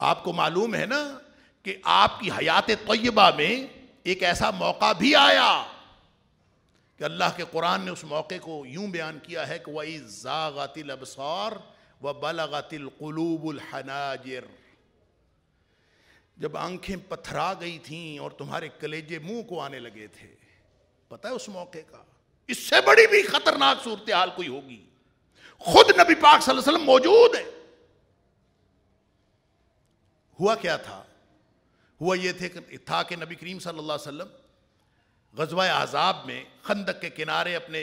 آپ کو معلوم ہے نا کہ آپ کی حیات طیبہ میں ایک ایسا موقع بھی آیا کہ اللہ کے قرآن نے اس موقع کو یوں بیان کیا ہے کہ وَإِذْ زَاغَتِ الْأَبْصَارُ وَبَلَغَتِ الْقُلُوبُ الْحَنَاجِرَ، جب آنکھیں پتھرا گئی تھیں اور تمہارے کلیجے منہ کو آنے لگے تھے. پتہ ہے اس موقع کا اس سے بڑی بھی خطرناک صورتحال کوئی ہوگی؟ خود نبی پاک صلی اللہ علیہ وسلم موجود ہے. ہوا کیا تھا؟ ہوا یہ تھا کہ نبی کریم صلی اللہ علیہ وسلم غزوہ احزاب میں خندق کے کنارے اپنے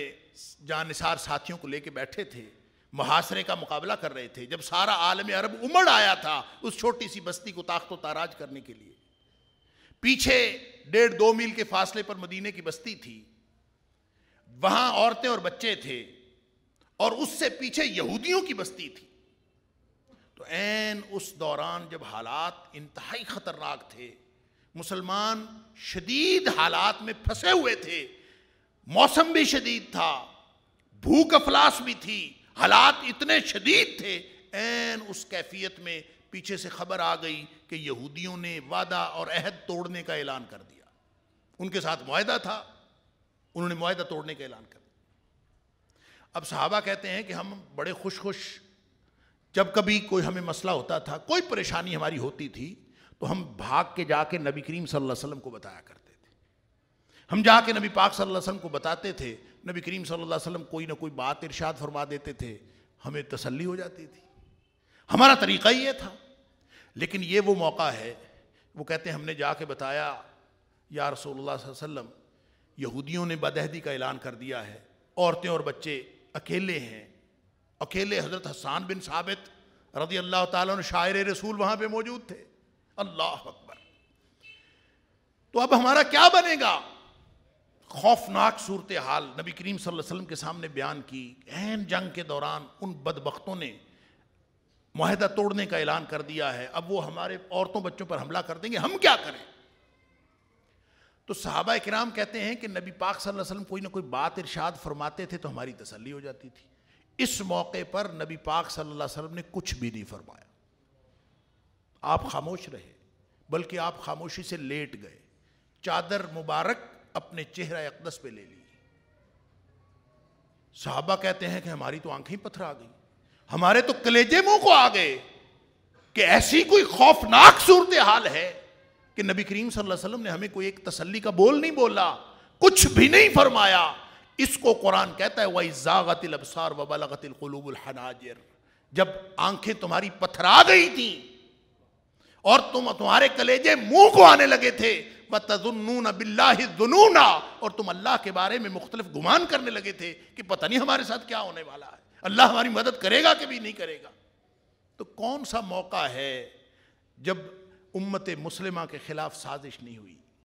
جانثار ساتھیوں کو لے کے بیٹھے تھے، محاصرے کا مقابلہ کر رہے تھے، جب سارا عالم عرب امڑ آیا تھا اس چھوٹی سی بستی کو طاقت و تاراج کرنے کے لیے. پیچھے 1.5-2 میل کے فاصلے پر مدینے کی بستی تھی، وہاں عورتیں اور بچے تھے، اور اس سے پیچھے یہودیوں کی بستی تھی. تو عین اس دوران جب حالات انتہائی خطرناک تھے، مسلمان شدید حالات میں پھنسے ہوئے تھے، موسم بھی شدید تھا، بھوک افلاس بھی تھی، حالات اتنے شدید تھے، عین اس کیفیت میں پیچھے سے خبر آ گئی کہ یہودیوں نے وعدہ اور عہد توڑنے کا اعلان کر دیا. ان کے ساتھ معاہدہ تھا، انہوں نے معاہدہ توڑنے کا اعلان کر دیا. اب صحابہ کہتے ہیں کہ ہم بڑے خوش جب کبھی کوئی ہمیں مسئلہ ہوتا تھا، کوئی پریشانی ہماری ہوتی تھی، تو ہم بھاگ کے جا کے نبی کریم صلی اللہ علیہ وسلم کو بتایا کرتے تھے. ہم جا کے نبی پاک صلی اللہ علیہ وسلم کو بتاتے تھے، نبی کریم صلی اللہ علیہ وسلم کوئی نہ کوئی بات ارشاد فرما دیتے تھے، ہمیں تسلی ہو جاتی تھی. ہمارا طریقہ یہ تھا. لیکن یہ وہ موقع ہے، وہ کہتے ہیں ہم نے جا کے بتایا یا رسول اللہ صلی اللہ علیہ وسلم یہودیوں نے بدعہدی کا اعلان کر دیا ہے، عورتیں اور بچے اکیلے ہیں. اکیلے حضرت حسان بن ثابت رضی اللہ تعالیٰ عنہ شاعر رسول وہاں پہ موجود تھے. اللہ اکبر. تو اب ہمارا کیا بنے گا؟ خوفناک صورتحال نبی کریم صلی اللہ علیہ وسلم کے سامنے بیان کی. عین جنگ کے دوران ان بدبختوں نے معاہدہ توڑنے کا اعلان کر دیا ہے، اب وہ ہمارے عورتوں بچوں پر حملہ کر دیں گے، ہم کیا کریں؟ تو صحابہ کرام کہتے ہیں کہ نبی پاک صلی اللہ علیہ وسلم کوئی نہ کوئی بات ارشاد فرماتے تھے تو ہماری تسلی ہو جاتی تھی. اس موقع پر نبی پاک صلی اللہ علیہ وسلم نے کچھ بھی نہیں فرمایا. آپ خاموش رہے، بلکہ آپ خاموشی سے لیٹ گئے، چادر مبارک اپنے چہرہ اقدس پہ لے لی. صحابہ کہتے ہیں کہ ہماری تو آنکھیں پتھر آ گئی، ہمارے تو کلیجے منہ کو آ گئے کہ ایسی کوئی خوفناک صورتحال ہے کہ نبی کریم صلی اللہ علیہ وسلم نے ہمیں کوئی ایک تسلی کا بول نہیں بولا، کچھ بھی نہیں فرمایا. اس کو قرآن کہتا ہے وَإِذْ زَاغَتِ الْأَبْصَارُ وَبَلَغَتِ الْقُلُوبُ الْحَنَاجِرَ. جب آنکھیں تمہاری پتھرا گئی تھیں اور تمہارے کلیجے منہ کو آنے لگے تھے، وَتَظُنُّونَ بِاللَّهِ الظُّنُونَ، اور تم اللہ کے بارے میں مختلف گمان کرنے لگے تھے کہ پتہ نہیں ہمارے ساتھ کیا ہونے والا ہے، اللہ ہماری مدد کرے گا کہ بھی نہیں کرے گا. تو کون سا موقع ہے جب امت مسلمہ کے خلاف سازش نہیں ہوئی؟